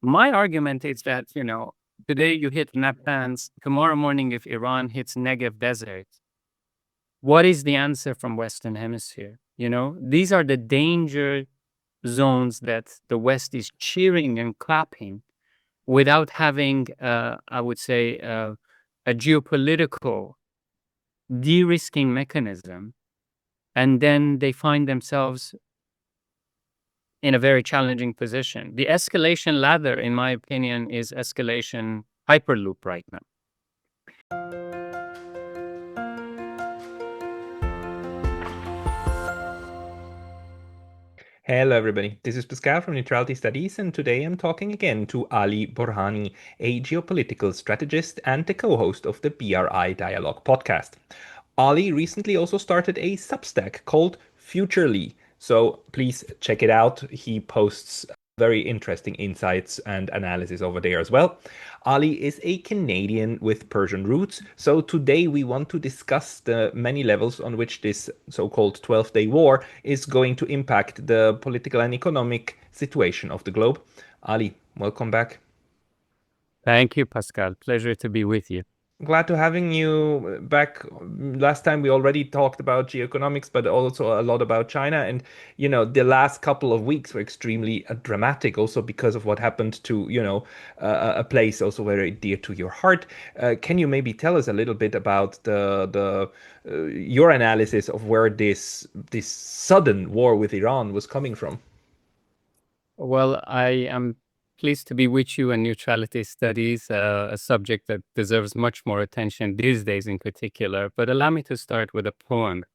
My argument is that, today you hit Natanz, tomorrow morning if Iran hits Negev desert, what is the answer from Western Hemisphere? These are the danger zones that the West is cheering and clapping without having, I would say, a geopolitical de-risking mechanism. And then they find themselves in a very challenging position. The escalation ladder, in my opinion, is escalation hyperloop right now. Hello, everybody. This is Pascal from Neutrality Studies, and today I'm talking again to Ali Borhani, a geopolitical strategist and the co host of the BRI-Diaolgue podcast. Ali recently also started a Substack called FuturEarly, so please check it out. He posts very interesting insights and analysis over there as well. Ali is a Canadian with Persian roots, so today we want to discuss the many levels on which this so-called 12-day war is going to impact the political and economic situation of the globe. Ali, welcome back. Thank you, Pascal. Pleasure to be with you. Glad to having you back. Last time we already talked about geoeconomics, but also a lot about China. And, the last couple of weeks were extremely dramatic also because of what happened to, a place also very dear to your heart. Can you maybe tell us a little bit about the your analysis of where this sudden war with Iran was coming from? Well, I am pleased to be with you on neutrality studies, a subject that deserves much more attention these days in particular. But allow me to start with a poem.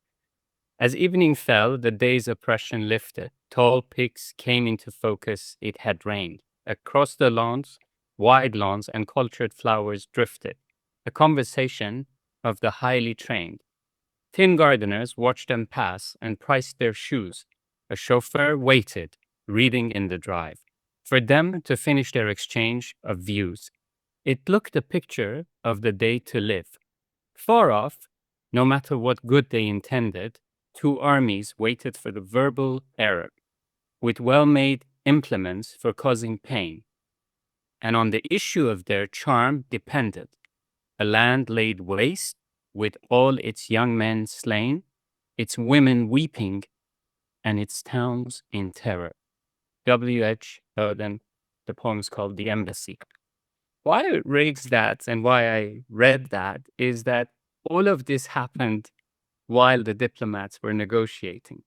As evening fell, the day's oppression lifted. Tall peaks came into focus. It had rained. Across the lawns, wide lawns, and cultured flowers drifted. A conversation of the highly trained. Tin gardeners watched them pass and priced their shoes. A chauffeur waited, reading in the drive, for them to finish their exchange of views. It looked a picture of the day to live. Far off, no matter what good they intended, two armies waited for the verbal Arab, with well-made implements for causing pain. And on the issue of their charm depended a land laid waste, with all its young men slain, its women weeping, and its towns in terror. W.H. Auden, the poem is called The Embassy. Why I raised that and why I read that is that all of this happened while the diplomats were negotiating,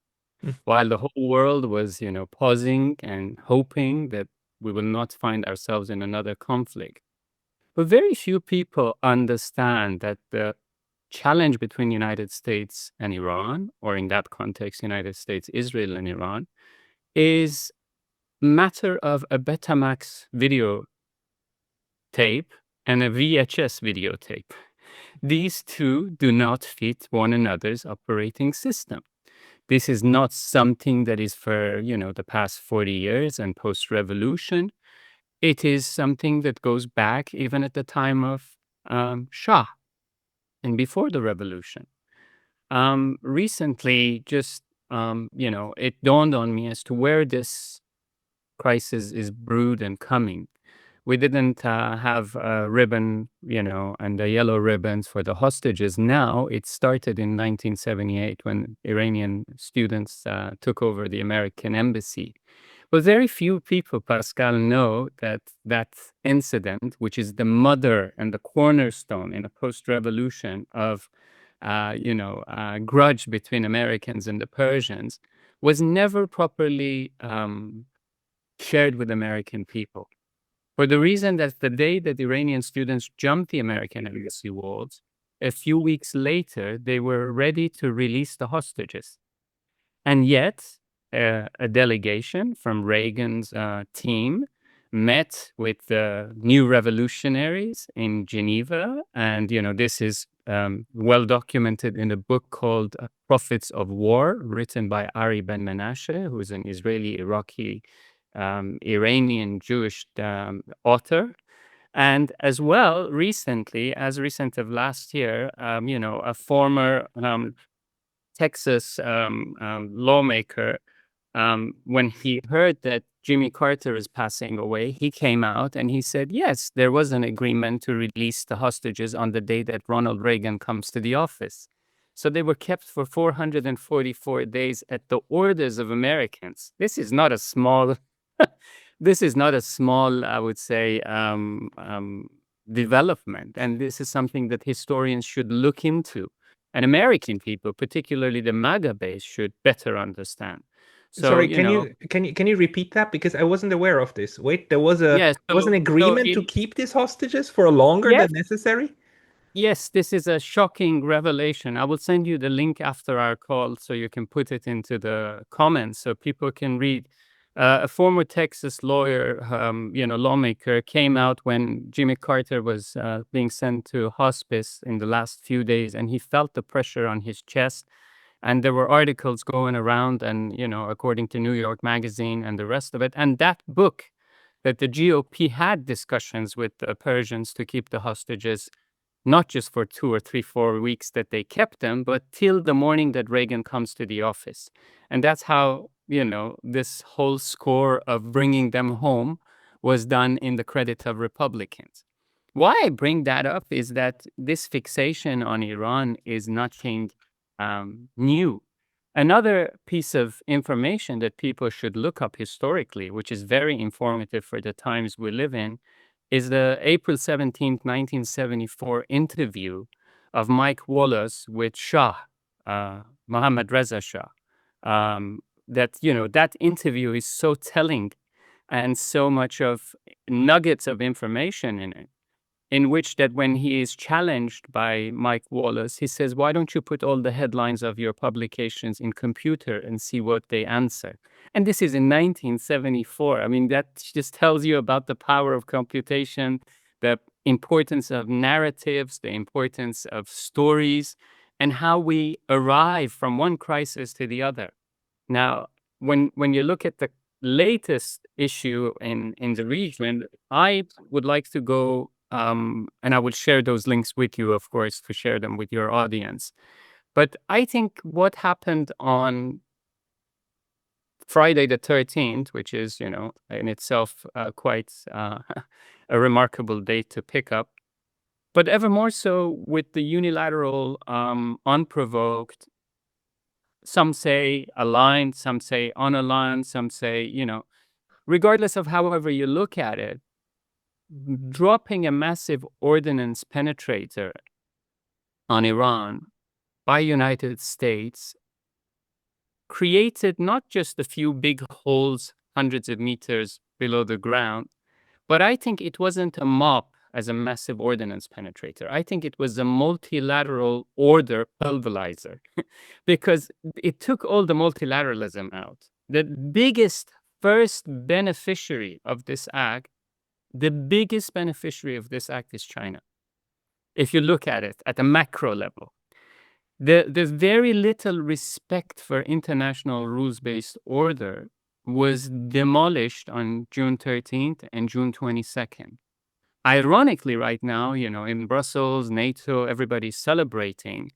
while the whole world was, pausing and hoping that we will not find ourselves in another conflict. But very few people understand that the challenge between United States and Iran, or in that context, United States, Israel, and Iran, is matter of a Betamax video tape and a VHS videotape. These two do not fit one another's operating system. This is not something that is for, the past 40 years and post-revolution. It is something that goes back even at the time of Shah and before the revolution. Recently, just, it dawned on me as to where this crisis is brewed and coming. We didn't have a ribbon, and the yellow ribbons for the hostages. Now it started in 1978 when Iranian students took over the American embassy. But very few people, Pascal, know that that incident, which is the mother and the cornerstone in a post-revolution of, grudge between Americans and the Persians, was never properly shared with American people. For the reason that the day that Iranian students jumped the American embassy walls, a few weeks later, they were ready to release the hostages. And yet, a delegation from Reagan's team met with the new revolutionaries in Geneva. And, this is well documented in a book called Prophets of War, written by Ari Ben Menashe, who is an Israeli-Iraqi Iranian Jewish author. And as well, recently, as recent of last year, a former Texas lawmaker, when he heard that Jimmy Carter is passing away, he came out and he said, yes, there was an agreement to release the hostages on the day that Ronald Reagan comes to the office. So they were kept for 444 days at the orders of Americans. This is not a small, this is not a small, I would say, development. And this is something that historians should look into. And American people, particularly the MAGA base, should better understand. So, Sorry, can you repeat that? Because I wasn't aware of this. Wait, there yeah, was an so agreement to keep these hostages for longer yes, than necessary? yes, this is a shocking revelation. I will send you the link after our call so you can put it into the comments so people can read. A former Texas lawyer, lawmaker, came out when Jimmy Carter was being sent to hospice in the last few days, and he felt the pressure on his chest. And there were articles going around, and according to New York Magazine and the rest of it, and that book that the GOP had discussions with the Persians to keep the hostages not just for 2 or 3, 4 weeks that they kept them, but till the morning that Reagan comes to the office. And that's how, this whole score of bringing them home was done in the credit of Republicans. Why I bring that up is that this fixation on Iran is nothing new. Another piece of information that people should look up historically, which is very informative for the times we live in, is the April 17th, 1974 interview of Mike Wallace with Shah, Mohammad Reza Shah. That interview is so telling and so much of nuggets of information in it, in which that when he is challenged by Mike Wallace, he says, why don't you put all the headlines of your publications in computer and see what they answer? And this is in 1974. I mean, that just tells you about the power of computation, the importance of narratives, the importance of stories, and how we arrive from one crisis to the other. Now, when you look at the latest issue in the region, I would like to go, and I will share those links with you, of course, to share them with your audience. But I think what happened on Friday the 13th, which is, in itself quite a remarkable date to pick up, but ever more so with the unilateral, unprovoked, some say aligned, some say unaligned, some say, regardless of however you look at it, dropping a massive ordnance penetrator on Iran by United States created not just a few big holes hundreds of meters below the ground, but I think it wasn't a mop as a massive ordnance penetrator. I think it was a multilateral order pulverizer because it took all the multilateralism out. The biggest first beneficiary of this act, the biggest beneficiary of this act is China. If you look at it at a macro level, there's very little respect for international rules-based order was demolished on June 13th and June 22nd. Ironically, right now, in Brussels, NATO, everybody's celebrating.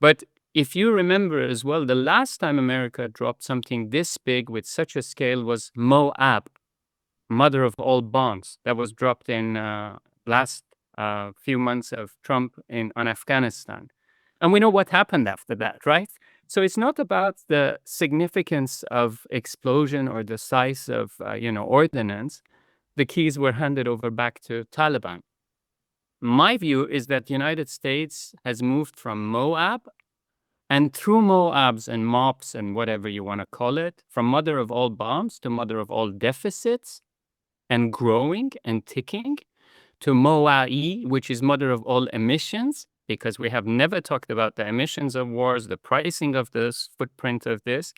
But if you remember as well, the last time America dropped something this big with such a scale was Moab, mother of all bombs, that was dropped in last few months of Trump on Afghanistan. And we know what happened after that, right? So it's not about the significance of explosion or the size of, ordnance. The keys were handed over back to Taliban. My view is that the United States has moved from Moab and through Moabs and MOPs and whatever you want to call it, from mother of all bombs to mother of all deficits and growing and ticking, to MOAE, which is mother of all emissions, because we have never talked about the emissions of wars, the pricing of this, footprint of this.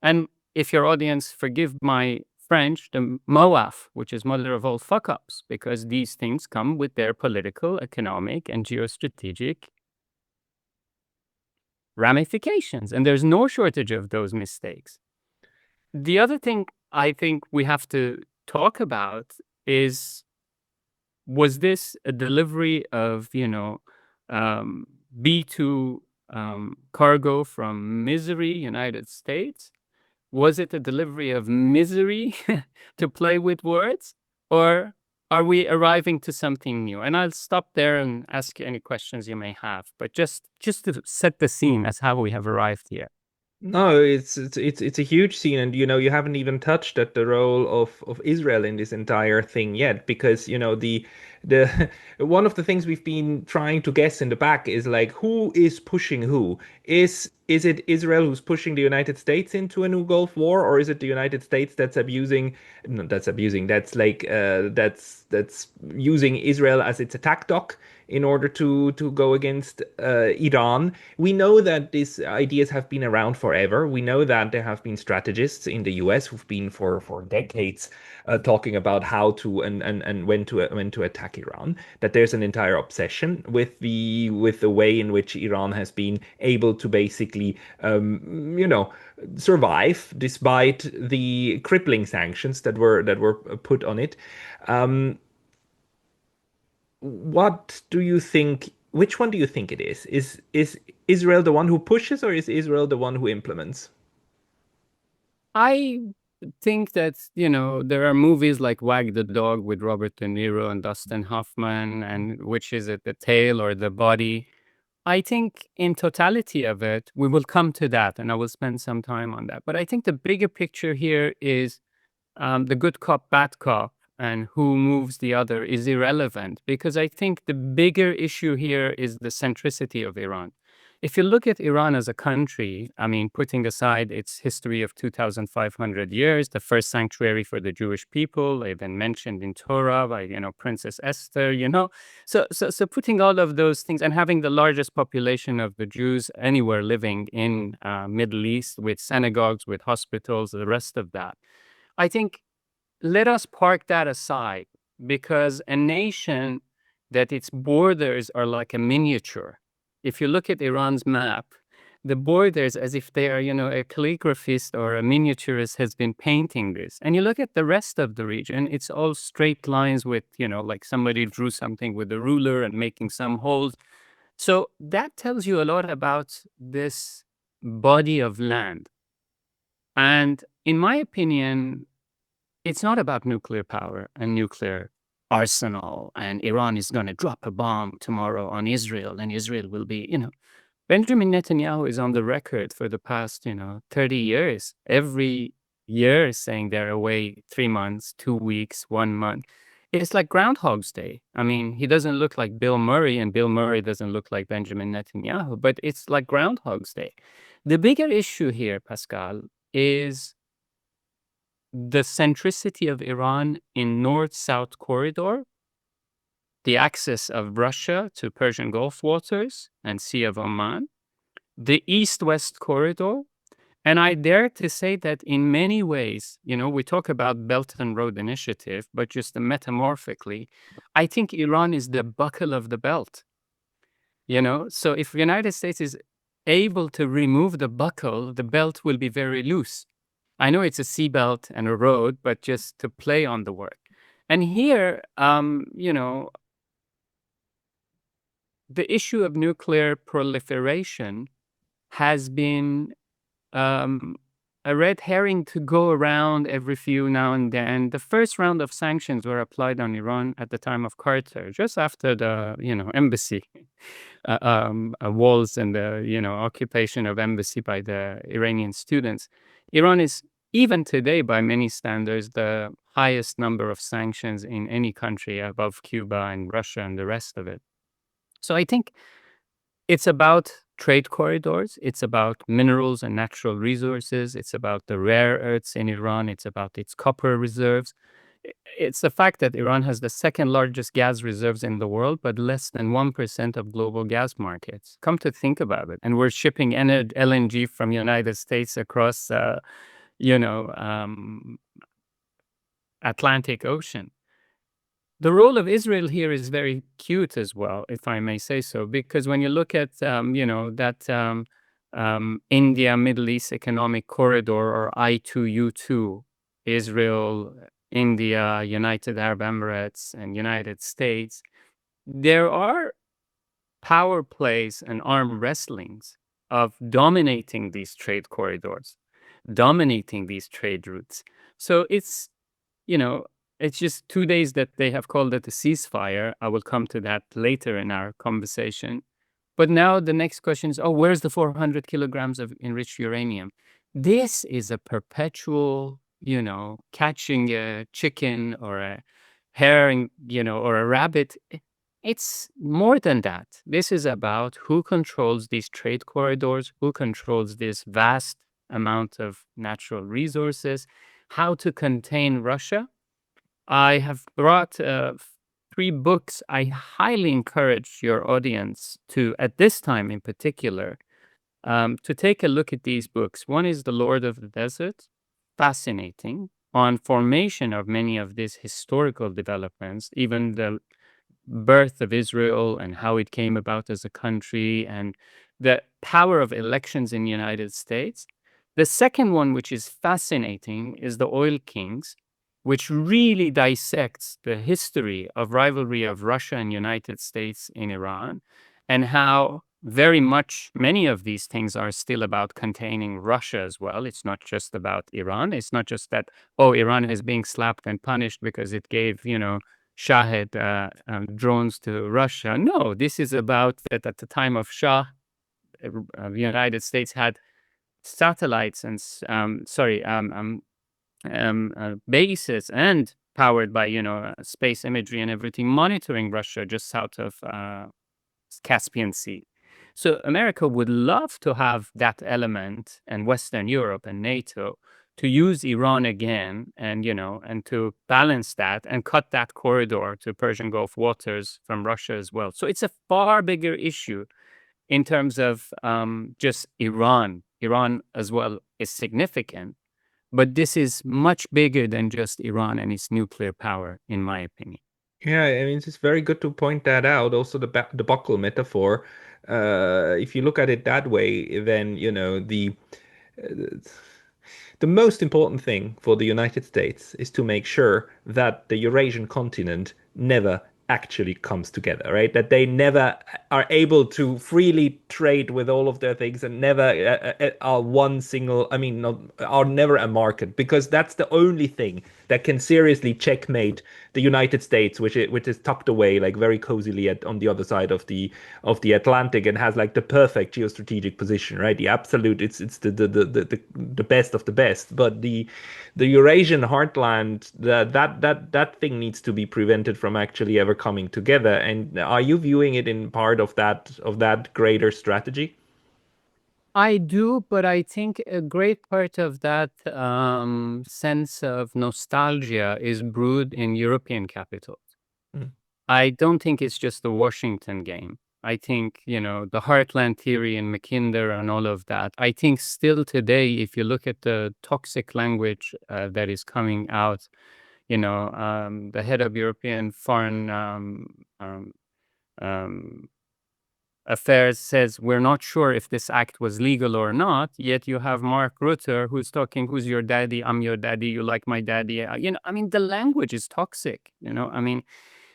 And if your audience forgive my French, the MOAF, which is mother of all fuck-ups, because these things come with their political, economic, and geostrategic ramifications. And there's no shortage of those mistakes. The other thing I think we have to talk about is, was this a delivery of, B2 cargo from misery, United States? Was it a delivery of misery to play with words, or are we arriving to something new? And I'll stop there and ask you any questions you may have, but just to set the scene as how we have arrived here. No, it's a huge scene, and you haven't even touched at the role of Israel in this entire thing yet, because the one of the things we've been trying to guess in the back is like who is pushing who? Is it Israel who's pushing the United States into a new Gulf War, or is it the United States that's abusing, no, that's abusing, that's using Israel as its attack dock in order to go against Iran? We know that these ideas have been around forever. We know that there have been strategists in the US who've been for decades talking about how to and when to attack Iran. That there's an entire obsession with the way in which Iran has been able to basically survive despite the crippling sanctions that were put on it. Um, what do you think? Which one do you think it is? Is Israel the one who pushes, or is Israel the one who implements? I think that, there are movies like Wag the Dog with Robert De Niro and Dustin Hoffman, and which is it, the tail or the body? I think in totality of it, we will come to that, and I will spend some time on that. But I think the bigger picture here is the good cop, bad cop, and who moves the other is irrelevant, because I think the bigger issue here is the centricity of Iran. If you look at Iran as a country, I mean, putting aside its history of 2,500 years, the first sanctuary for the Jewish people, even mentioned in Torah by, Princess Esther, so putting all of those things and having the largest population of the Jews anywhere living in Middle East, with synagogues, with hospitals, the rest of that. I think let us park that aside, because a nation that its borders are like a miniature. If you look at Iran's map, the borders, as if they are, a calligraphist or a miniaturist has been painting this. And you look at the rest of the region, it's all straight lines with, like somebody drew something with a ruler and making some holes. So that tells you a lot about this body of land. And in my opinion, it's not about nuclear power and nuclear arsenal, and Iran is going to drop a bomb tomorrow on Israel, and Israel will be, Benjamin Netanyahu is on the record for the past, 30 years, every year saying they're away 3 months, 2 weeks, 1 month. It's like Groundhog's Day. I mean, he doesn't look like Bill Murray, and Bill Murray doesn't look like Benjamin Netanyahu, but it's like Groundhog's Day. The bigger issue here, Pascal, is the centricity of Iran in North-South corridor, the access of Russia to Persian Gulf waters and Sea of Oman, the East-West corridor, and I dare to say that in many ways, we talk about Belt and Road Initiative, but just metamorphically, I think Iran is the buckle of the belt. So if the United States is able to remove the buckle, the belt will be very loose. I know it's a seabelt and a road, but just to play on the word. And here, the issue of nuclear proliferation has been a red herring to go around every few now and then. The first round of sanctions were applied on Iran at the time of Carter, just after the, embassy walls and the, occupation of embassy by the Iranian students. Iran is, even today, by many standards, the highest number of sanctions in any country, above Cuba and Russia and the rest of it. So I think it's about trade corridors. It's about minerals and natural resources. It's about the rare earths in Iran. It's about its copper reserves. It's the fact that Iran has the second largest gas reserves in the world, but less than 1% of global gas markets. Come to think about it. And we're shipping LNG from United States across, Atlantic Ocean. The role of Israel here is very cute as well, if I may say so, because when you look at, that India Middle East Economic Corridor, or I2U2, Israel, India, United Arab Emirates, and United States, there are power plays and arm wrestlings of dominating these trade corridors. dominating these trade routes. So you know, it's just 2 days that they have called it a ceasefire. I will come to that later in our conversation. But now the next question is, oh, where's the 400 kilograms of enriched uranium? This is a perpetual, catching a chicken or a hare, or a rabbit. It's more than that. This is about who controls these trade corridors, who controls this vast amount of natural resources, how to contain Russia. I have brought 3 books. I highly encourage your audience to, at this time in particular, to take a look at these books. One is The Lord of the Desert, fascinating, on formation of many of these historical developments, even the birth of Israel and how it came about as a country and the power of elections in the United States. The second one, which is fascinating, is The Oil Kings, which really dissects the history of rivalry of Russia and United States in Iran and how very much many of these things are still about containing Russia as well. It's not just about Iran. It's not just that, oh, Iran is being slapped and punished because it gave, Shahed drones to Russia. No, this is about that at the time of Shah, the United States had satellites and, bases and powered by, space imagery and everything, monitoring Russia just south of Caspian Sea. So America would love to have that element, and Western Europe and NATO, to use Iran again and to balance that and cut that corridor to Persian Gulf waters from Russia as well. So it's a far bigger issue in terms of just Iran. Iran as well is significant, but this is much bigger than just Iran and its nuclear power, in my opinion. Yeah, I mean, it's very good to point that out. Also, the debacle metaphor. If you look at it that way, then uh, the most important thing for the United States is to make sure that the Eurasian continent never actually comes together, right? That they never are able to freely trade with all of their things and never are one single, I mean, not, are never a market, because that's the only thing that can seriously checkmate the United States, which is tucked away like very cozily on the other side of the Atlantic and has like the perfect geostrategic position, right? The absolute, it's the best of the best. But the Eurasian heartland, that thing needs to be prevented from actually ever coming together. And are you viewing it in part of that greater strategy? I do, but I think a great part of that sense of nostalgia is brewed in European capitals. Mm. I don't think it's just the Washington game. I think, the heartland theory and Mackinder and all of that. I think still today, if you look at the toxic language that is coming out, the head of European foreign um, affairs says we're not sure if this act was legal or not. Yet you have Mark Rutte who's talking, "Who's your daddy? I'm your daddy. You like my daddy." I mean, the language is toxic. I mean,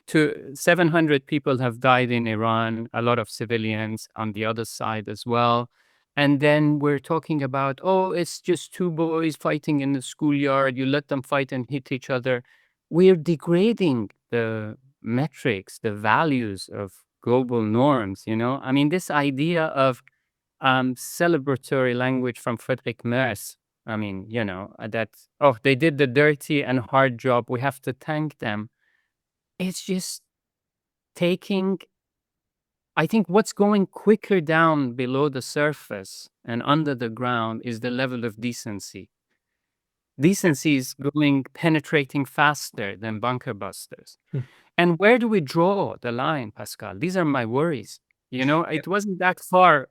700 people have died in Iran, a lot of civilians on the other side as well. And then we're talking about, oh, it's just 2 boys fighting in the schoolyard. You let them fight and hit each other. We're degrading the metrics, the values of global norms. I mean, this idea of celebratory language from Friedrich Merz. I mean, that, oh, they did the dirty and hard job. We have to thank them. It's just taking, I think what's going quicker down below the surface and under the ground is the level of decency. Decency is penetrating faster than bunker busters. And where do we draw the line, Pascal? These are my worries. It wasn't that far.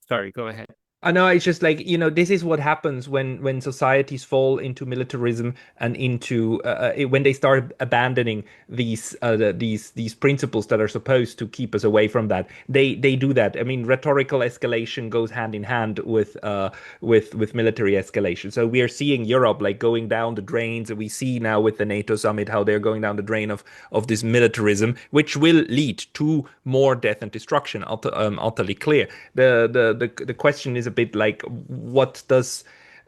Sorry, go ahead. I know it's just like, this is what happens when societies fall into militarism and into when they start abandoning these principles that are supposed to keep us away from that. They do that. I mean, rhetorical escalation goes hand in hand with military escalation. So we are seeing Europe like going down the drains. We see now with the NATO summit how they're going down the drain of this militarism, which will lead to more death and destruction. Utterly clear. The question is a bit like, what does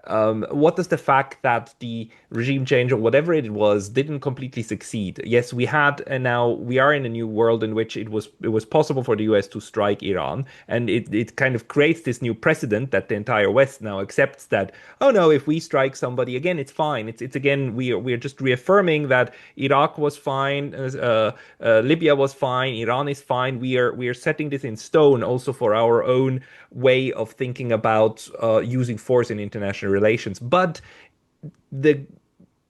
What does the fact that the regime change or whatever it was didn't completely succeed? Yes, we had, and now we are in a new world in which it was possible for the US to strike Iran, and it kind of creates this new precedent that the entire West now accepts that, oh no, if we strike somebody again, it's fine. It's again, we are just reaffirming that Iraq was fine, Libya was fine, Iran is fine. We are setting this in stone also for our own way of thinking about using force in international relations. But the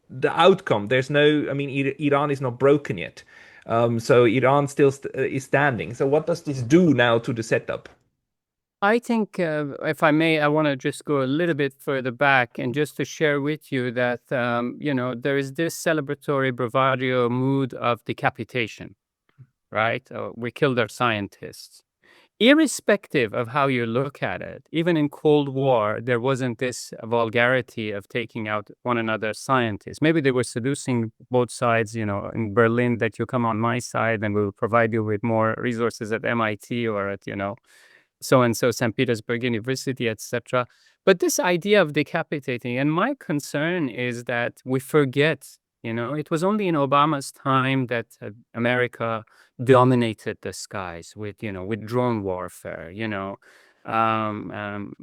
the outcome, there's no, I mean, Iran is not broken yet. So Iran still is standing. So what does this do now to the setup? I think, if I may, I want to just go a little bit further back and just to share with you that, there is this celebratory bravado mood of decapitation, right? We killed our scientists. Irrespective of how you look at it, even in Cold War, there wasn't this vulgarity of taking out one another's scientists. Maybe they were seducing both sides, in Berlin, that you come on my side and we'll provide you with more resources at MIT or at, so and so St. Petersburg University, etc. But this idea of decapitating, and my concern is that we forget, it was only in Obama's time that America dominated the skies with drone warfare, um, um,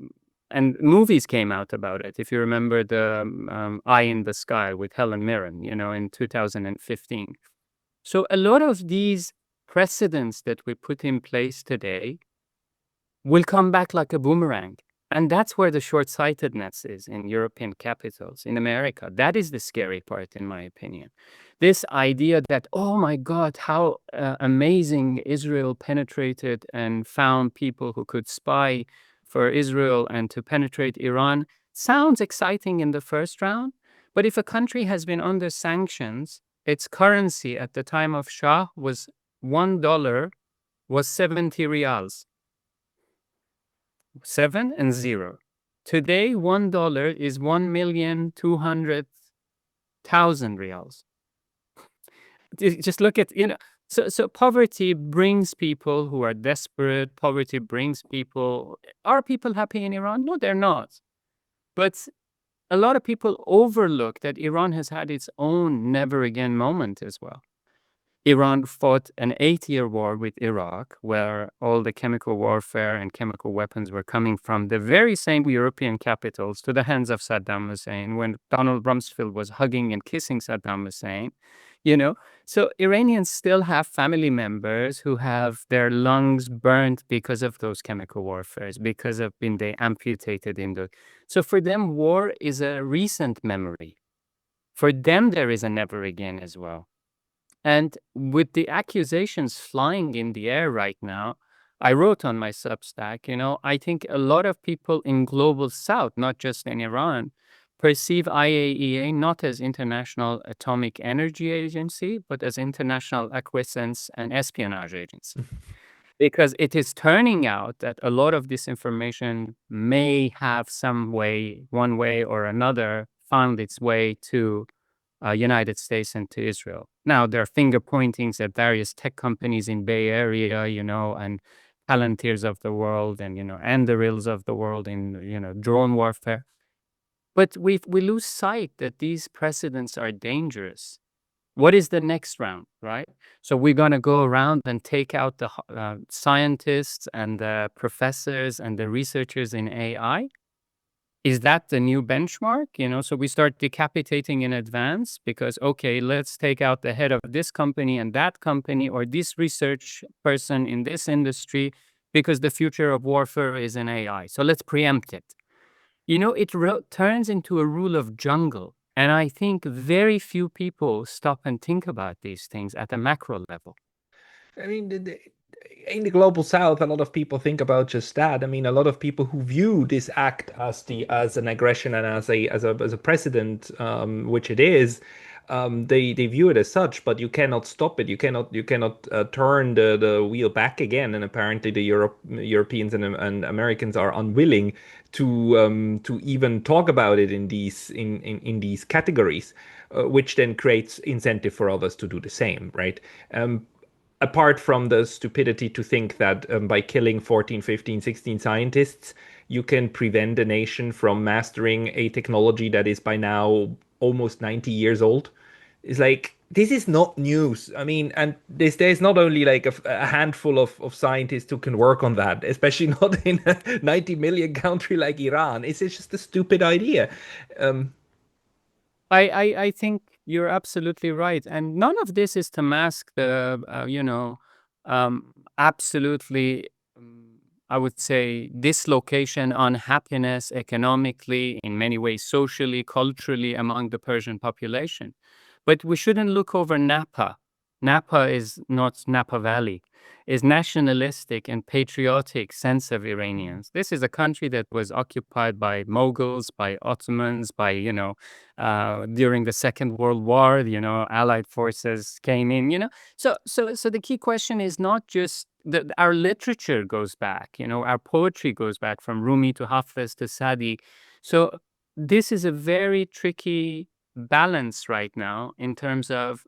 and movies came out about it. If you remember the Eye in the Sky with Helen Mirren, in 2015. So a lot of these precedents that we put in place today will come back like a boomerang. And that's where the short-sightedness is in European capitals, in America. That is the scary part, in my opinion. This idea that, oh my God, how amazing Israel penetrated and found people who could spy for Israel and to penetrate Iran sounds exciting in the first round. But if a country has been under sanctions, its currency at the time of Shah was $1 was 70 rials. 7 and 0. Today, $1 is 1,200,000 rials. Just look at, so poverty brings people who are desperate. Poverty brings people. Are people happy in Iran? No, they're not. But a lot of people overlook that Iran has had its own never again moment as well. Iran fought an 8-year war with Iraq, where all the chemical warfare and chemical weapons were coming from the very same European capitals to the hands of Saddam Hussein, when Donald Rumsfeld was hugging and kissing Saddam Hussein. So Iranians still have family members who have their lungs burnt because of those chemical warfares, because of being they amputated in the. So for them, war is a recent memory. For them, there is a never again as well. And with the accusations flying in the air right now, I wrote on my Substack, I think a lot of people in Global South, not just in Iran, perceive IAEA not as International Atomic Energy Agency, but as International Acquiescence and Espionage Agency. Because it is turning out that a lot of this information may have some way, one way or another, found its way to United States and to Israel. Now, there are finger pointings at various tech companies in Bay Area, and Palantirs of the world and, Andurils of the world in, drone warfare. But we lose sight that these precedents are dangerous. What is the next round, right? So we're going to go around and take out the scientists and the professors and the researchers in AI. Is that the new benchmark? So we start decapitating in advance because, okay, let's take out the head of this company and that company or this research person in this industry because the future of warfare is in AI. So let's preempt it. It turns into a rule of jungle. And I think very few people stop and think about these things at a macro level. I mean, in the global south, a lot of people think about just that. I mean, a lot of people who view this act as an aggression and as a precedent, which it is, they view it as such. But you cannot stop it. You cannot turn the wheel back again. And apparently, the Europeans and Americans are unwilling to even talk about it in these categories, which then creates incentive for others to do the same, right? apart from the stupidity to think that by killing 14, 15, 16 scientists, you can prevent a nation from mastering a technology that is by now almost 90 years old. It's like, this is not news. I mean, and there's not only like a handful of scientists who can work on that, especially not in a 90 million country like Iran. It's just a stupid idea. Um, I think you're absolutely right. And none of this is to mask the, absolutely, I would say, dislocation, unhappiness economically, in many ways, socially, culturally, among the Persian population. But we shouldn't look over Napa. Napa is not Napa Valley, is nationalistic and patriotic sense of Iranians. This is a country that was occupied by Mughals, by Ottomans, by, during the Second World War, Allied forces came in, So the key question is not just that our literature goes back, our poetry goes back from Rumi to Hafez to Sadi. So this is a very tricky balance right now in terms of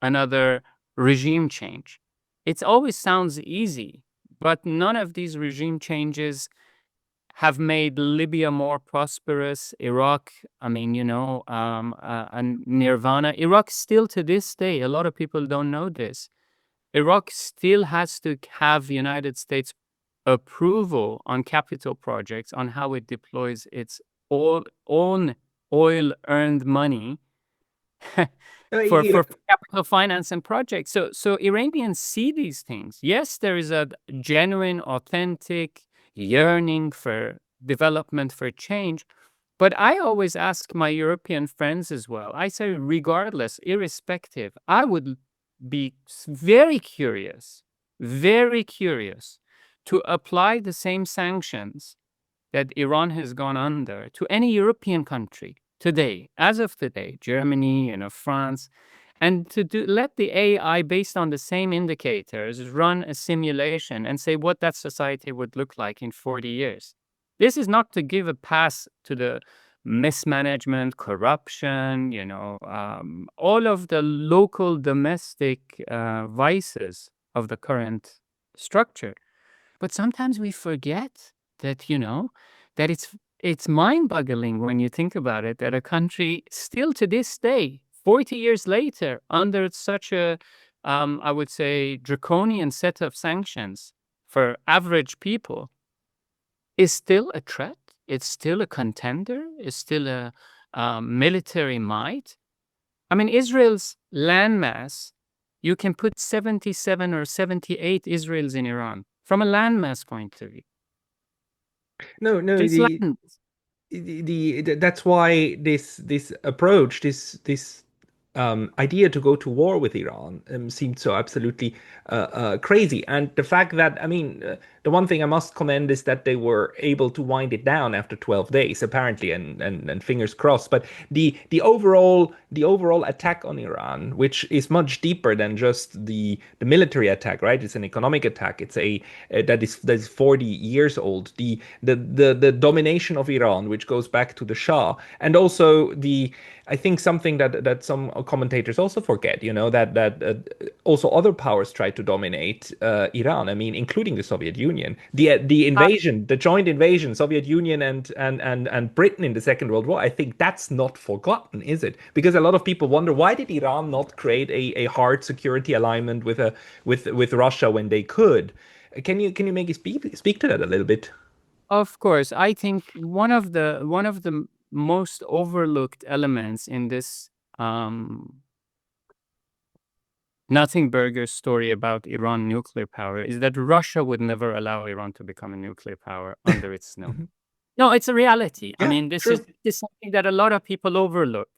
another regime change. It always sounds easy, but none of these regime changes have made Libya more prosperous. Iraq, I mean, and Nirvana. Iraq still to this day, a lot of people don't know this. Iraq still has to have the United States approval on capital projects, on how it deploys its own oil earned money you know, for capital finance and projects. So Iranians see these things. Yes, there is a genuine, authentic yearning for development, for change. But I always ask my European friends as well. I say, regardless, irrespective, I would be very curious to apply the same sanctions that Iran has gone under to any European country today, as of today, Germany, France, and let the AI, based on the same indicators, run a simulation and say what that society would look like in 40 years. This is not to give a pass to the mismanagement, corruption, all of the local domestic vices of the current structure. But sometimes we forget that, that it's mind-boggling when you think about it, that a country still to this day, 40 years later, under such a, I would say, draconian set of sanctions for average people, is still a threat. It's still a contender. It's still a military might. I mean, Israel's landmass, you can put 77 or 78 Israels in Iran from a landmass point of view. no, Just land. that's why this approach, this idea to go to war with Iran seemed so absolutely crazy. And the fact that, I mean, the one thing I must commend is that they were able to wind it down after 12 days, apparently, and fingers crossed. But the overall attack on Iran, which is much deeper than just the military attack, right? It's an economic attack. It's that is 40 years old. The domination of Iran, which goes back to the Shah, and also I think something that some commentators also forget, that also other powers tried to dominate Iran. I mean, including the Soviet Union, the invasion, the joint invasion, Soviet Union and Britain in the Second World War. I think that's not forgotten, is it? Because a lot of people wonder, why did Iran not create a hard security alignment with Russia when they could? Can you make speak to that a little bit? Of course, I think one of the most overlooked elements in this nothing burger story about Iran nuclear power is that Russia would never allow Iran to become a nuclear power under its snow. Mhm. No, it's a reality. I Yeah, mean, true. this is something that a lot of people overlook.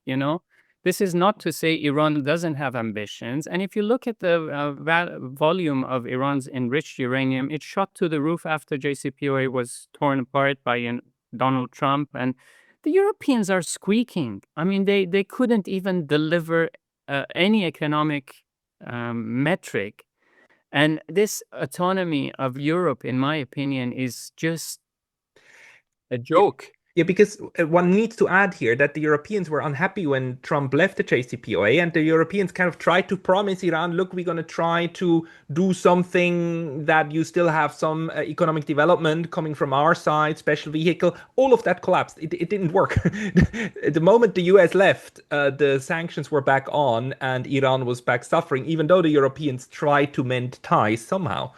This is not to say Iran doesn't have ambitions. And if you look at the volume of Iran's enriched uranium, it shot to the roof after JCPOA was torn apart by Donald Trump. And the Europeans are squeaking. I mean, they couldn't even deliver any economic metric. And this autonomy of Europe, in my opinion, is just a Yeah, joke. Yeah, because one needs to add here that the Europeans were unhappy when Trump left the JCPOA, and the Europeans kind of tried to promise Iran, look, we're going to try to do something that you still have some economic development coming from our side, special vehicle. All of that collapsed. It didn't work. The moment the US left, the sanctions were back on, and Iran was back suffering, even though the Europeans tried to mend ties somehow.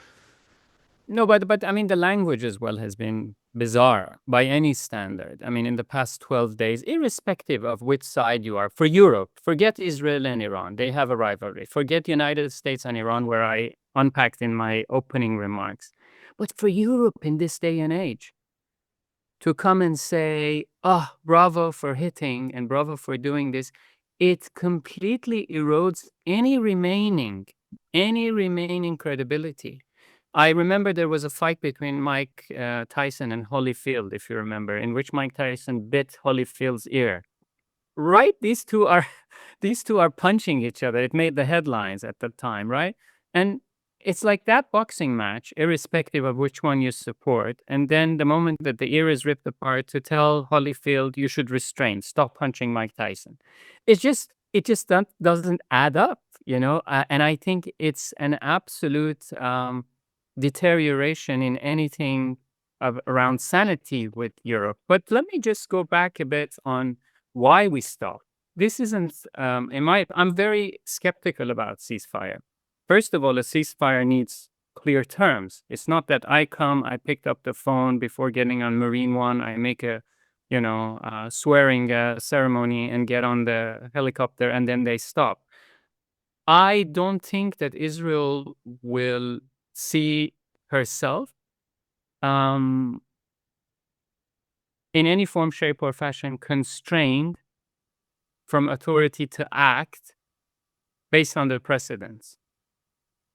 No, but I mean, the language as well has been bizarre by any standard. I mean, in the past 12 days, irrespective of which side you are, for Europe, forget Israel and Iran, they have a rivalry. Forget United States and Iran, where I unpacked in my opening remarks. But for Europe in this day and age, to come and say, oh, bravo for hitting and bravo for doing this, it completely erodes any remaining credibility. I remember there was a fight between Mike Tyson and Holyfield, if you remember, in which Mike Tyson bit Holyfield's ear. Right? These two are punching each other. It made the headlines at the time, right? And it's like that boxing match, irrespective of which one you support. And then the moment that the ear is ripped apart, to tell Holyfield you should restrain, stop punching Mike Tyson. It just doesn't add up, you know. And I think it's an absolute deterioration in anything around sanity with Europe. But let me just go back a bit on why we stopped. This isn't, I'm very skeptical about ceasefire. First of all, a ceasefire needs clear terms. It's not that I picked up the phone before getting on Marine One, I make a, swearing ceremony and get on the helicopter and then they stop. I don't think that Israel will see herself um, in any form, shape, or fashion constrained from authority to act based on the precedents.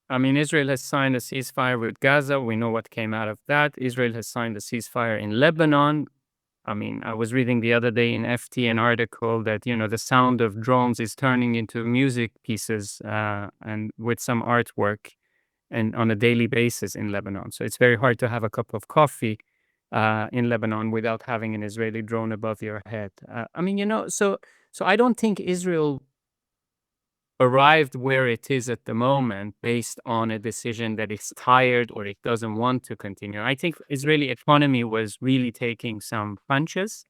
I mean, Israel has signed a ceasefire with Gaza. We know what came out of that. Israel has signed a ceasefire in Lebanon. I mean, I was reading the other day in FT an article that, the sound of drones is turning into music pieces and with some artwork and on a daily basis in Lebanon. So it's very hard to have a cup of coffee in Lebanon without having an Israeli drone above your head. I mean, so I don't think Israel arrived where it is at the moment based on a decision that it's tired or it doesn't want to continue. I think Israeli economy was really taking some punches.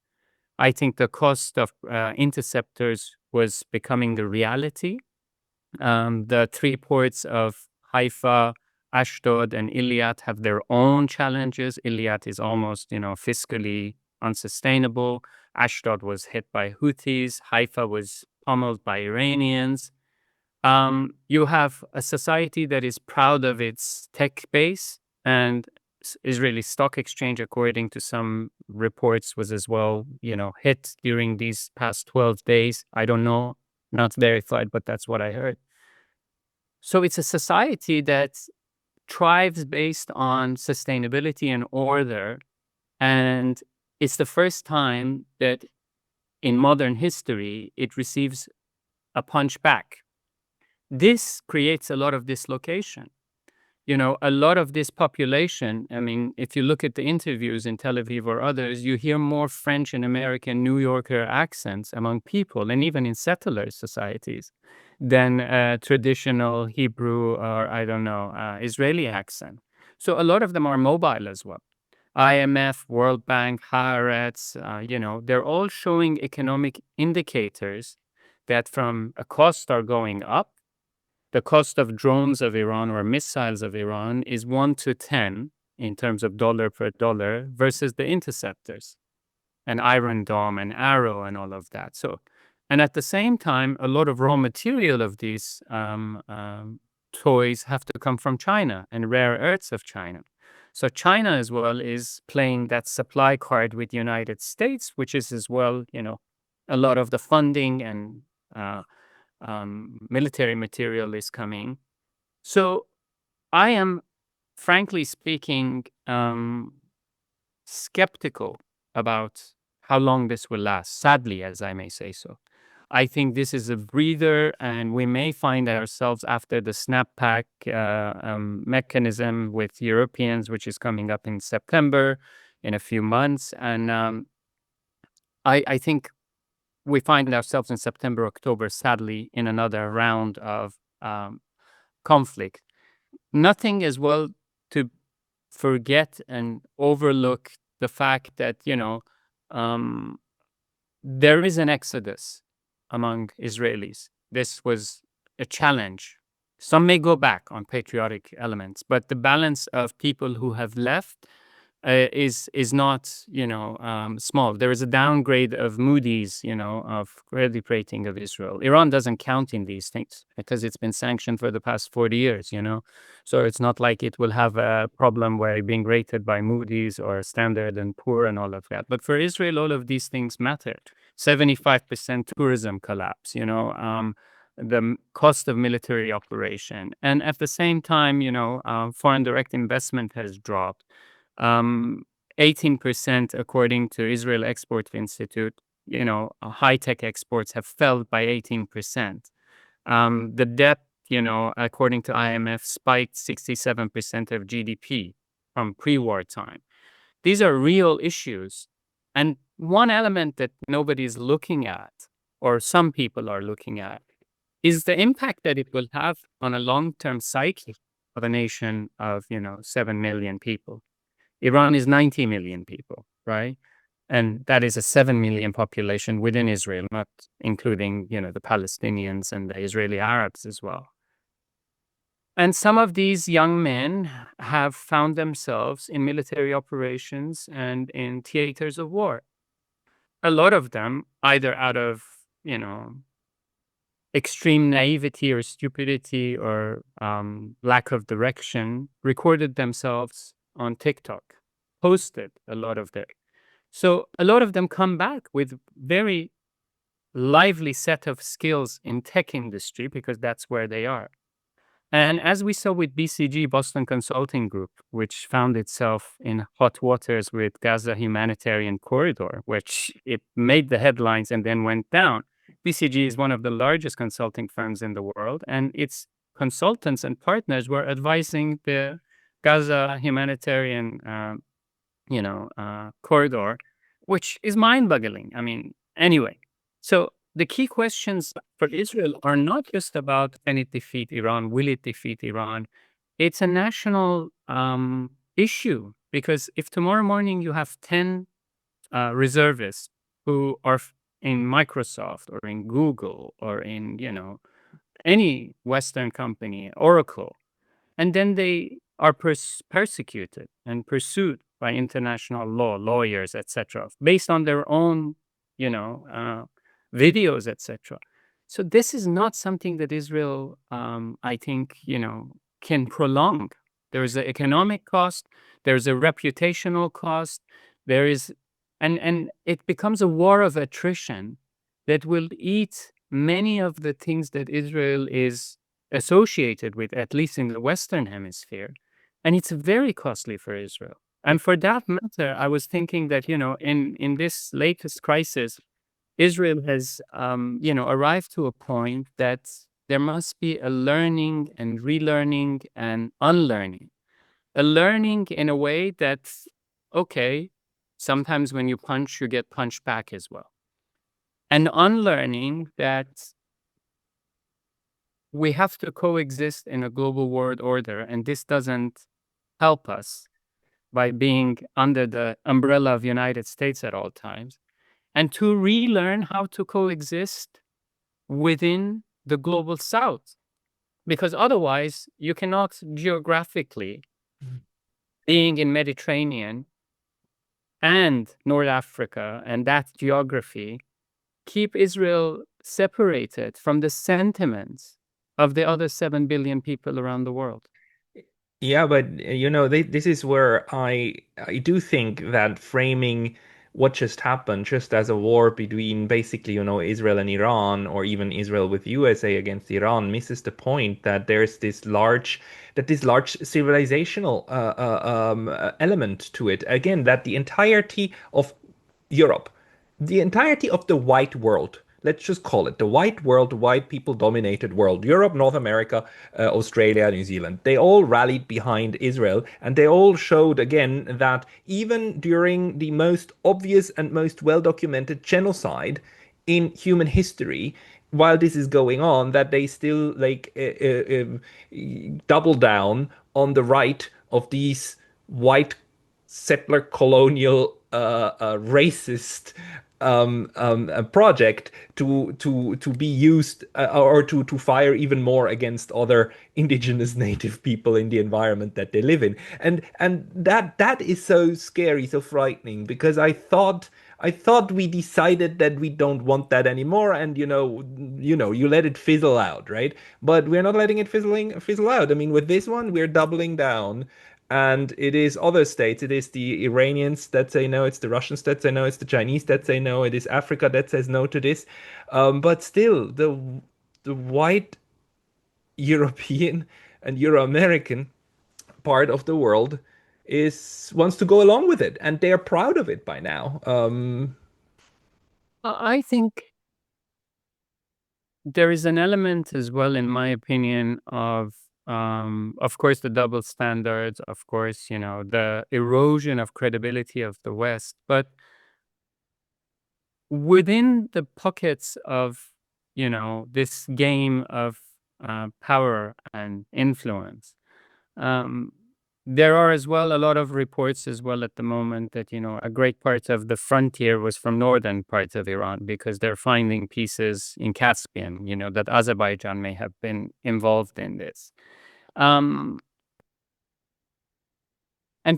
I think the cost of interceptors was becoming the reality. The three ports of Haifa, Ashdod, and Eilat have their own challenges. Eilat is almost, fiscally unsustainable. Ashdod was hit by Houthis. Haifa was pummeled by Iranians. You have a society that is proud of its tech base, and Israeli stock exchange, according to some reports, was as well, hit during these past 12 days. I don't know, not verified, but that's what I heard. So it's a society that thrives based on sustainability and order. And it's the first time that in modern history, it receives a punch back. This creates a lot of dislocation. A lot of this population, I mean, if you look at the interviews in Tel Aviv or others, you hear more French and American New Yorker accents among people, and even in settler societies, than traditional Hebrew or, I don't know, Israeli accent. So a lot of them are mobile as well. IMF, World Bank, Haaretz, they're all showing economic indicators that from a cost are going up. The cost of drones of Iran or missiles of Iran is 1 to 10 in terms of dollar per dollar versus the interceptors and Iron Dome and Arrow and all of that. So, and at the same time, a lot of raw material of these toys have to come from China and rare earths of China. So China as well is playing that supply card with the United States, which is as well, a lot of the funding and military material is coming. So I am, frankly speaking, skeptical about how long this will last, sadly, as I may say so. I think this is a breather, and we may find ourselves after the snapback mechanism with Europeans, which is coming up in September, in a few months. And I think we find ourselves in September, October, sadly, in another round of conflict. Nothing as well to forget and overlook the fact that, um, there is an exodus among Israelis. This was a challenge. Some may go back on patriotic elements, but the balance of people who have left is not small. There is a downgrade of Moody's, of credit rating of Israel. Iran doesn't count in these things because it's been sanctioned for the past 40 years. So it's not like it will have a problem where being rated by Moody's or Standard and Poor and all of that. But for Israel, all of these things matter. 75% tourism collapse. The cost of military operation, and at the same time, foreign direct investment has dropped. 18%, according to Israel Export Institute, high-tech exports have fell by 18%. The debt, according to IMF, spiked 67% of GDP from pre-war time. These are real issues. And one element that nobody's looking at, or some people are looking at, is the impact that it will have on a long-term psyche of a nation of, 7 million people. Iran is 90 million people, right? And that is a 7 million population within Israel, not including, the Palestinians and the Israeli Arabs as well. And some of these young men have found themselves in military operations and in theaters of war. A lot of them, either out of, extreme naivety or stupidity or lack of direction, recorded themselves on TikTok, posted a lot of their. So a lot of them come back with very lively set of skills in tech industry because that's where they are. And as we saw with BCG, Boston Consulting Group, which found itself in hot waters with Gaza Humanitarian Corridor, which it made the headlines and then went down. BCG is one of the largest consulting firms in the world, and its consultants and partners were advising the Gaza Humanitarian corridor, which is mind-boggling. I mean, anyway, so the key questions for Israel are not just about can it defeat Iran, will it defeat Iran? It's a national issue because if tomorrow morning you have 10 reservists who are in Microsoft or in Google or in, any Western company, Oracle, and then they are persecuted and pursued by international law, lawyers, etc., based on their own, videos, etc. So this is not something that Israel, I think, can prolong. There is an economic cost. There is a reputational cost. There is, and it becomes a war of attrition that will eat many of the things that Israel is associated with, at least in the Western Hemisphere. And it's very costly for Israel. And for that matter, I was thinking that, in this latest crisis, Israel has, arrived to a point that there must be a learning and relearning and unlearning. A learning in a way that, okay, sometimes when you punch, you get punched back as well. And unlearning that we have to coexist in a global world order, and this doesn't help us by being under the umbrella of United States at all times, and to relearn how to coexist within the global South, because otherwise you cannot geographically, being in Mediterranean and North Africa and that geography, keep Israel separated from the sentiments of the other 7 billion people around the world. Yeah, but this is where I do think that framing what just happened just as a war between basically, Israel and Iran, or even Israel with USA against Iran, misses the point that there's this large civilizational element to it. Again, that the entirety of Europe, the entirety of the white world, let's just call it the white world, the white people dominated world, Europe, North America, Australia, New Zealand, they all rallied behind Israel, and they all showed again that even during the most obvious and most well documented genocide in human history, while this is going on, that they still double down on the right of these white settler colonial racist project to be used or to fire even more against other indigenous native people in the environment that they live in, and that is so scary, so frightening, because I thought we decided that we don't want that anymore, and you let it fizzle out, right? But we're not letting it fizzle out. I mean, with this one, we're doubling down, and it is other states. It is the Iranians that say no. It's the Russians that say no. It's the Chinese that say no. It is Africa that says no to this. But still, the white European and Euro-American part of the world is wants to go along with it, and they are proud of it by now. I think there is an element as well, in my opinion, of course, the double standards, of course, the erosion of credibility of the West, but within the pockets of, this game of power and influence, um, there are as well a lot of reports as well at the moment that, a great part of the frontier was from northern parts of Iran because they're finding pieces in Caspian, that Azerbaijan may have been involved in this. And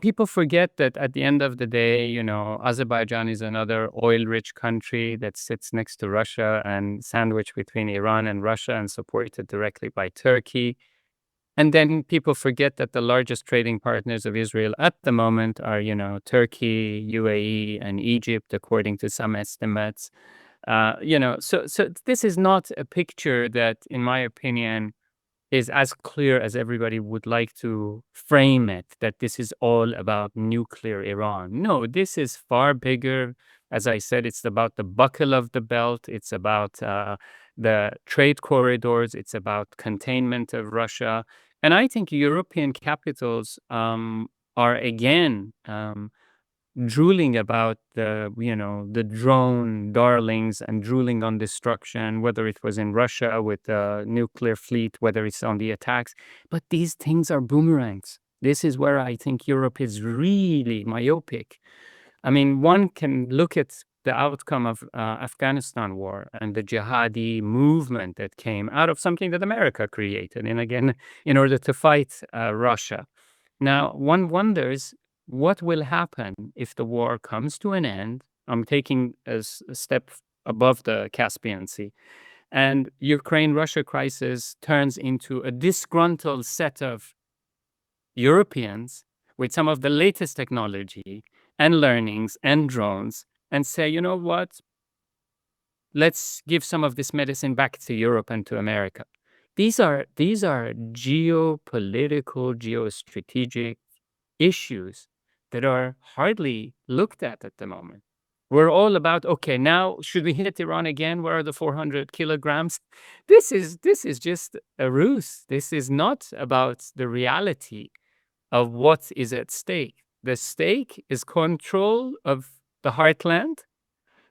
people forget that at the end of the day, Azerbaijan is another oil-rich country that sits next to Russia and sandwiched between Iran and Russia and supported directly by Turkey. And then people forget that the largest trading partners of Israel at the moment are, Turkey, UAE, and Egypt, according to some estimates. So this is not a picture that, in my opinion, is as clear as everybody would like to frame it, that this is all about nuclear Iran. No, this is far bigger. As I said, it's about the buckle of the belt. It's about the trade corridors. It's about containment of Russia. And I think European capitals are again drooling about the drone darlings and drooling on destruction, whether it was in Russia with the nuclear fleet, whether it's on the attacks. But these things are boomerangs. This is where I think Europe is really myopic. I mean, one can look at the outcome of Afghanistan war and the jihadi movement that came out of something that America created, and again, in order to fight Russia. Now, one wonders what will happen if the war comes to an end. I'm taking a step above the Caspian Sea, and Ukraine-Russia crisis turns into a disgruntled set of Europeans with some of the latest technology and learnings and drones, and say, you know what? Let's give some of this medicine back to Europe and to America. These are geopolitical, geostrategic issues that are hardly looked at the moment. We're all about, okay, now should we hit Iran again? Where are the 400 kilograms? This is just a ruse. This is not about the reality of what is at stake. The stake is control of the heartland,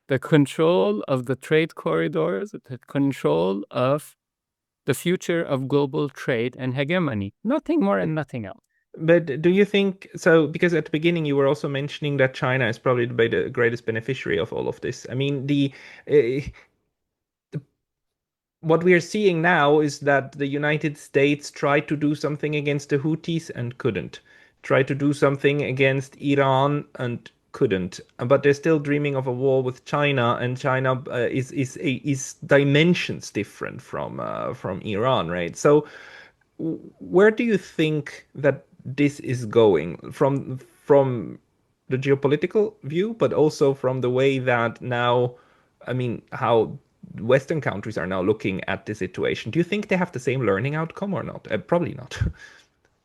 the control of the trade corridors, the control of the future of global trade and hegemony. Nothing more and nothing else. But do you think so? Because at the beginning you were also mentioning that China is probably the greatest beneficiary of all of this. I mean, uh, what we are seeing now is that the United States tried to do something against the Houthis and couldn't. Tried to do something against Iran and couldn't. But they're still dreaming of a war with China, and China is dimensions different from Iran, right? So where do you think that this is going from the geopolitical view, but also from the way that now, I mean, how Western countries are now looking at the situation? Do you think they have the same learning outcome or not? Probably not.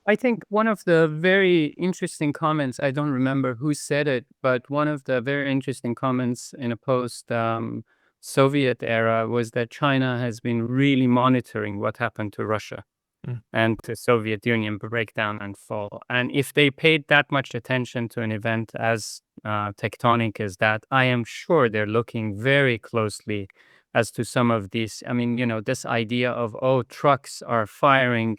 I think one of the very interesting comments, I don't remember who said it, but one of the very interesting comments in a post Soviet era was that China has been really monitoring what happened to Russia and the Soviet Union breakdown and fall. And if they paid that much attention to an event as tectonic as that, I am sure they're looking very closely as to some of these. I mean, this idea of, oh, trucks are firing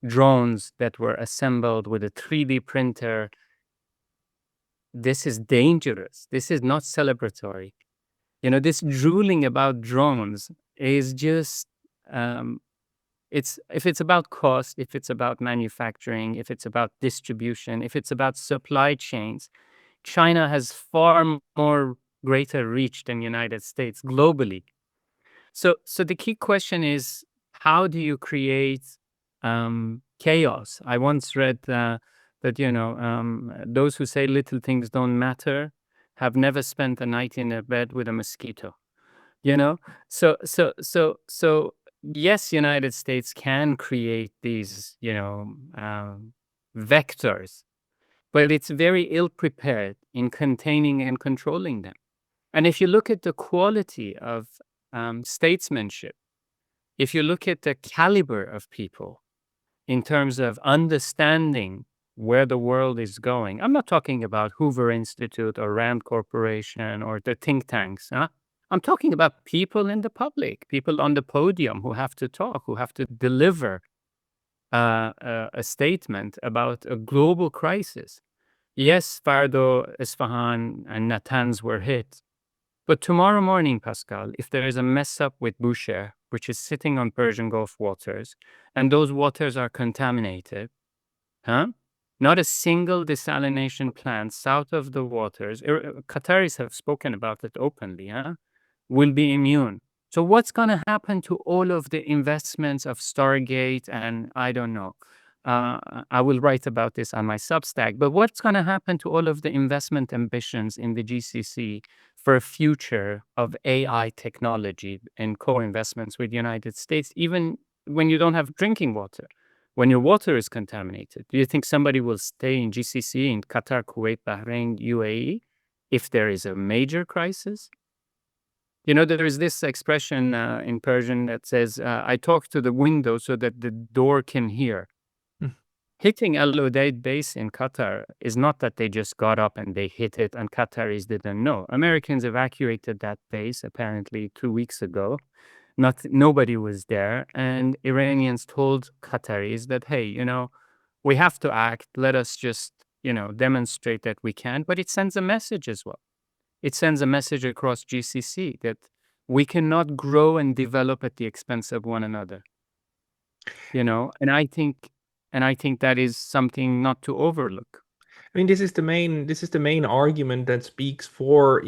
drones that were assembled with a 3D printer. This is dangerous. This is not celebratory. This drooling about drones is just, if it's about cost, if it's about manufacturing, if it's about distribution, if it's about supply chains, China has far more greater reach than United States globally. So the key question is, how do you create chaos? I once read that those who say little things don't matter have never spent a night in a bed with a mosquito. So yes, United States can create these vectors, but it's very ill prepared in containing and controlling them. And if you look at the quality of statesmanship, if you look at the caliber of people in terms of understanding where the world is going, I'm not talking about Hoover Institute or Rand Corporation or the think tanks. I'm talking about people in the public, people on the podium who have to talk, who have to deliver a statement about a global crisis. Yes, Fardo, Isfahan, and Natanz were hit. But tomorrow morning, Pascal, if there is a mess up with Bushehr, which is sitting on Persian Gulf waters, and those waters are contaminated, not a single desalination plant south of the waters, Qataris have spoken about it openly, will be immune. So what's going to happen to all of the investments of Stargate and I don't know. I will write about this on my Substack, but what's going to happen to all of the investment ambitions in the GCC for a future of AI technology and co-investments with the United States, even when you don't have drinking water, when your water is contaminated? Do you think somebody will stay in GCC in Qatar, Kuwait, Bahrain, UAE if there is a major crisis? There is this expression in Persian that says, I talk to the window so that the door can hear. Hitting Al Udeid base in Qatar is not that they just got up and they hit it and Qataris didn't know. Americans evacuated that base apparently 2 weeks ago. Nobody was there. And Iranians told Qataris that, hey, we have to act. Let us just, demonstrate that we can. But it sends a message as well. It sends a message across GCC that we cannot grow and develop at the expense of one another. And I think that is something not to overlook. I mean, this is the main argument that speaks for,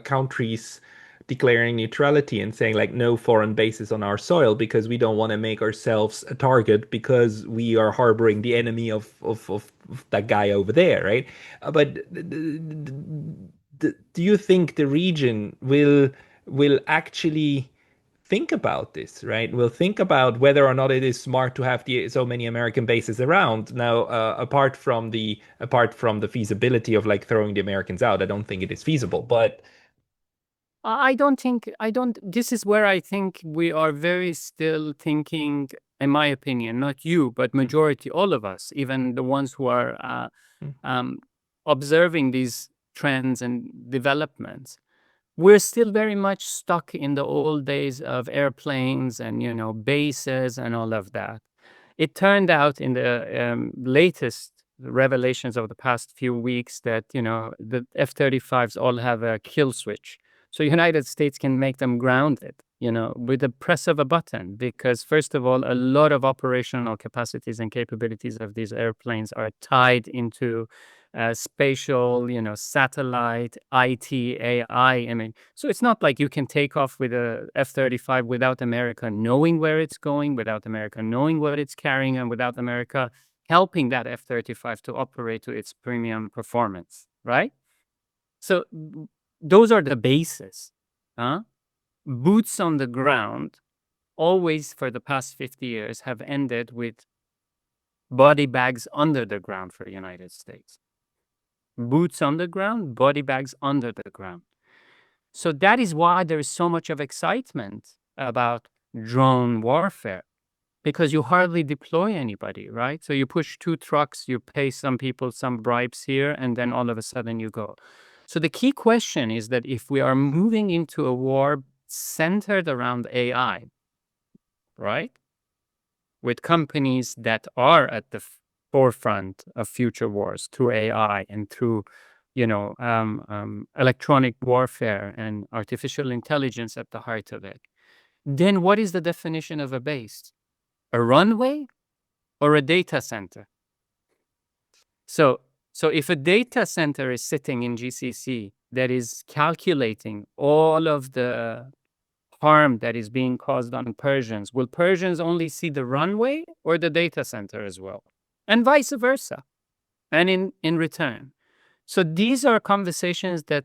countries declaring neutrality and saying like no foreign bases on our soil because we don't want to make ourselves a target because we are harboring the enemy of that guy over there, right? But do you think the region will actually think about this, right? We'll think about whether or not it is smart to have so many American bases around. Now, apart from the feasibility of like throwing the Americans out, I don't think it is feasible. But I don't. This is where I think we are very still thinking, in my opinion, not you, but majority, all of us, even the ones who are observing these trends and developments. We're still very much stuck in the old days of airplanes and, bases and all of that. It turned out in the latest revelations of the past few weeks that, the F-35s all have a kill switch. So United States can make them grounded, with the press of a button, because first of all, a lot of operational capacities and capabilities of these airplanes are tied into spatial, satellite, IT, AI. I mean, so it's not like you can take off with a F-35 without America knowing where it's going, without America knowing what it's carrying, and without America helping that F-35 to operate to its premium performance, right? So those are the bases. Boots on the ground always for the past 50 years have ended with body bags under the ground for the United States. Boots on the ground, body bags under the ground. So that is why there is so much of excitement about drone warfare, because you hardly deploy anybody, right? So you push 2 trucks, you pay some people some bribes here, and then all of a sudden you go. So the key question is that if we are moving into a war centered around AI, right, with companies that are at the forefront of future wars through AI and through, electronic warfare and artificial intelligence at the heart of it, then what is the definition of a base? A runway or a data center? So, so if a data center is sitting in GCC that is calculating all of the harm that is being caused on Persians, will Persians only see the runway or the data center as well? And vice versa. And in return. So these are conversations that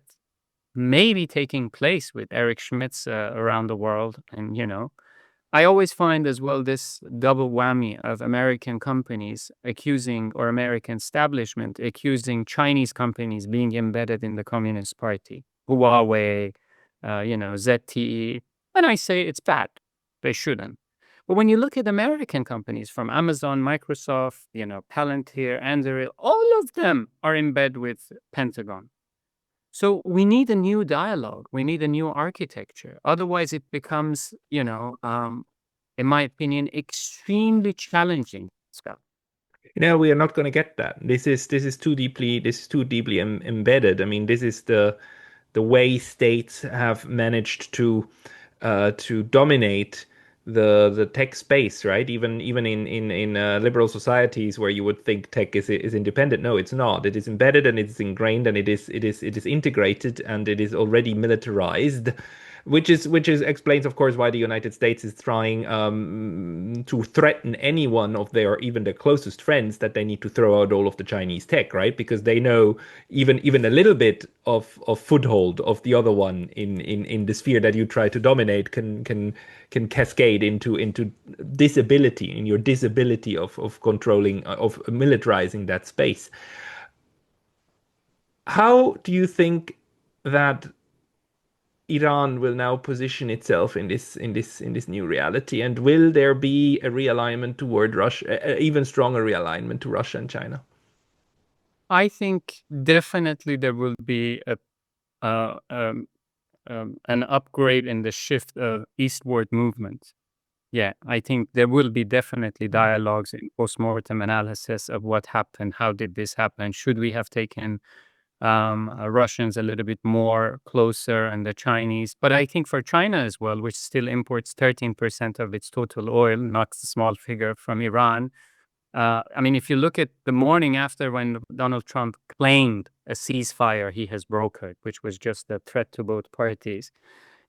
may be taking place with Eric Schmidts around the world. And, I always find as well this double whammy of American companies accusing, or American establishment accusing Chinese companies being embedded in the Communist Party, Huawei, ZTE. And I say it's bad. They shouldn't. But when you look at American companies from Amazon, Microsoft, Palantir, Anduril, all of them are in bed with Pentagon. So we need a new dialogue. We need a new architecture. Otherwise, it becomes, in my opinion, extremely challenging. Scott. We are not going to get that. This is too deeply embedded. I mean, this is the way states have managed to dominate the tech space, right? Even in liberal societies where you would think tech is independent. No, it's not. It is embedded and it's ingrained and it is integrated and it is already militarized. Which is explains, of course, why the United States is trying to threaten any one of even their closest friends that they need to throw out all of the Chinese tech, right? Because they know even a little bit of foothold of the other one in the sphere that you try to dominate can cascade into disability, in your disability of controlling, of militarizing that space. How do you think that Iran will now position itself in this new reality, and will there be a realignment toward Russia, even stronger realignment to Russia and China? I think definitely there will be uh, um, an upgrade in the shift of eastward movement. Yeah, I think there will be definitely dialogues in postmortem analysis of what happened, how did this happen, should we have taken Russians a little bit more closer, and the Chinese. But I think for China as well, which still imports 13% of its total oil, not a small figure, from Iran. I mean, if you look at the morning after when Donald Trump claimed a ceasefire he has brokered, which was just a threat to both parties,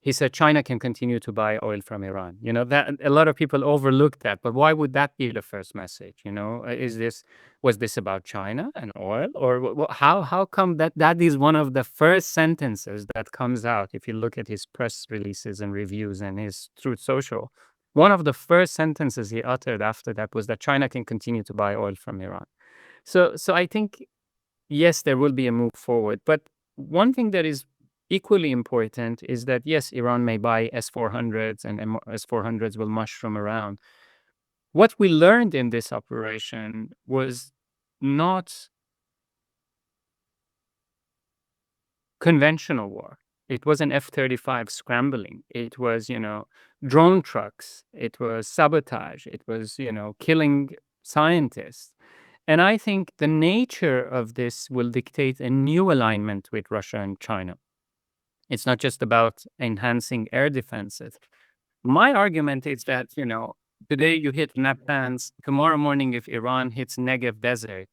he said China can continue to buy oil from Iran. That a lot of people overlook that, but why would that be the first message? Was this about China and oil, or how come that is one of the first sentences that comes out if you look at his press releases and reviews and his Truth Social? One of the first sentences he uttered after that was that China can continue to buy oil from Iran. So I think yes, there will be a move forward, but one thing that is equally important is that, yes, Iran may buy S-400s and S-400s will mushroom around. What we learned in this operation was not conventional war. It was an F-35 scrambling. It was, drone trucks. It was sabotage. It was, killing scientists. And I think the nature of this will dictate a new alignment with Russia and China. It's not just about enhancing air defenses. My argument is that, today you hit Natanz, tomorrow morning if Iran hits Negev Desert,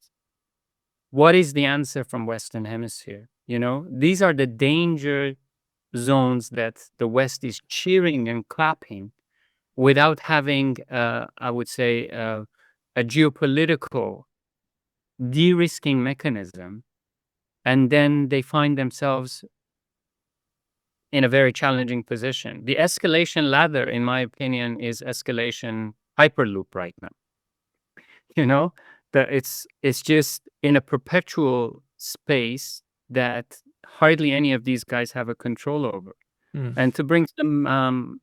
what is the answer from Western Hemisphere? These are the danger zones that the West is cheering and clapping without having, I would say, a geopolitical de-risking mechanism. And then they find themselves in a very challenging position. The escalation ladder, in my opinion, is escalation hyperloop right now. That it's just in a perpetual space that hardly any of these guys have a control over. Mm. And to bring some,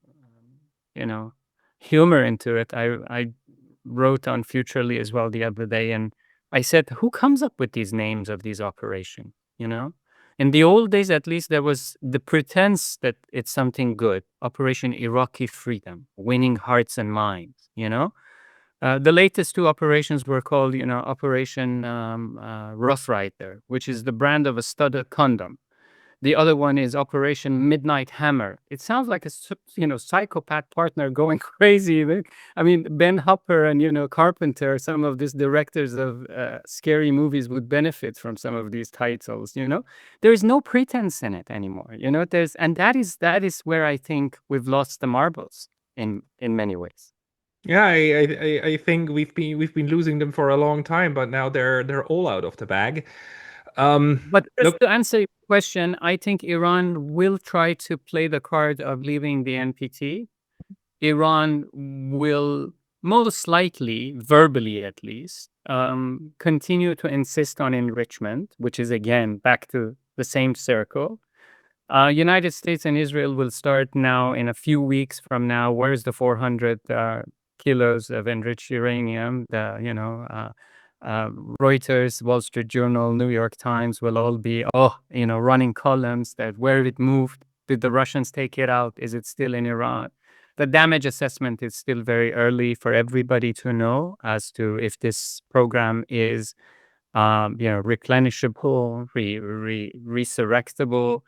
you know, humor into it, I wrote on FuturEarly as well the other day, and I said, who comes up with these names of these operations? You know, in the old days, at least, there was the pretense that it's something good. Operation Iraqi Freedom, winning hearts and minds. You know, the latest two operations were called, Operation Rough Rider, which is the brand of a studded condom. The other one is Operation Midnight Hammer. It sounds like a psychopath partner going crazy. I mean, Ben Hopper and Carpenter, some of these directors of scary movies would benefit from some of these titles. There is no pretense in it anymore. And that is where I think we've lost the marbles in many ways. Yeah, I think we've been losing them for a long time, but now they're all out of the bag. But just Look, to answer your question, I think Iran will try to play the card of leaving the NPT. Iran will most likely, verbally at least, continue to insist on enrichment, which is again back to the same circle. United States and Israel will start now in a few weeks from now. Where's the 400 kilos of enriched uranium? Uh, Reuters, Wall Street Journal, New York Times will all be, running columns that where it moved. Did the Russians take it out? Is it still in Iran? The damage assessment is still very early for everybody to know as to if this program is, replenishable, resurrectable.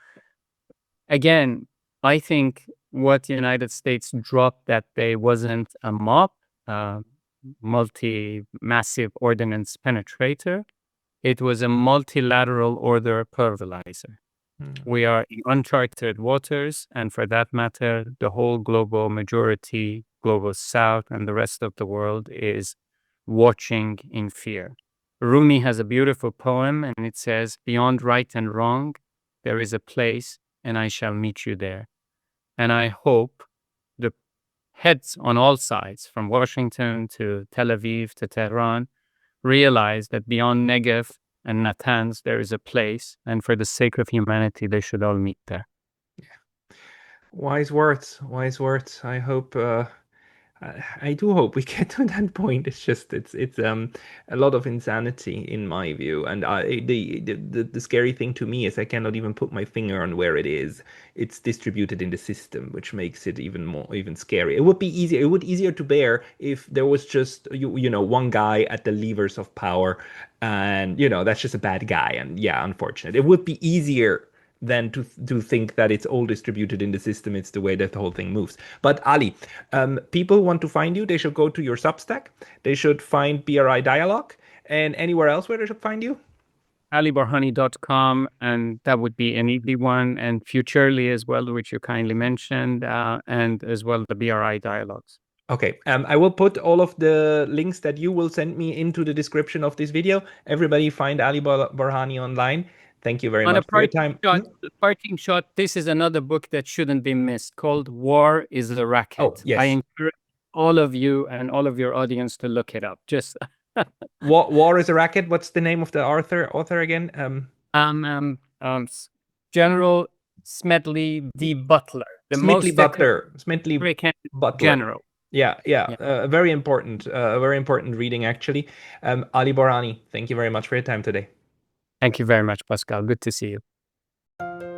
Again, I think what the United States dropped that day wasn't a MOP, uh, multi-massive ordnance penetrator. It was a multilateral order pulverizer. hmm. We are in uncharted waters, and for that matter, the whole global majority, global South, and the rest of the world is watching in fear. Rumi has a beautiful poem, and it says, "Beyond right and wrong, there is a place, and I shall meet you there." And I hope the heads on all sides, from Washington to Tel Aviv to Tehran, realize that beyond Negev and Natanz, there is a place, and for the sake of humanity, they should all meet there. Wise words, wise words. I do hope we get to that point. It's just it's a lot of insanity in my view, and the scary thing to me is I cannot even put my finger on where it is. It's distributed in the system, which makes it even scary. It would be easier. It would easier to bear if there was just one guy at the levers of power, and that's just a bad guy, and yeah, unfortunate. It would be easier than to think that it's all distributed in the system. It's the way that the whole thing moves. But Ali, people want to find you. They should go to your Substack. They should find BRI-Dialogue and anywhere else where they should find you. aliborhani.com, and that would be an easy one, and FuturEarly as well, which you kindly mentioned, and as well the BRI dialogues. Okay, I will put all of the links that you will send me into the description of this video. Everybody find Ali Borhani online. Thank you very On a much for your parting time. shot, parting shot, this is another book that shouldn't be missed called War is a Oh, Racket. I yes. encourage all of you and all of your audience to look it up. Just War is a Racket. What's the name of the author again? um, um, um, General Smedley D. Butler, the Smedley most Butler. Smedley American Butler. general. Yeah, yeah, Yeah. very important reading actually. Ali Borani, thank you very much for your time today. Thank you very much, Pascal. Good to see you.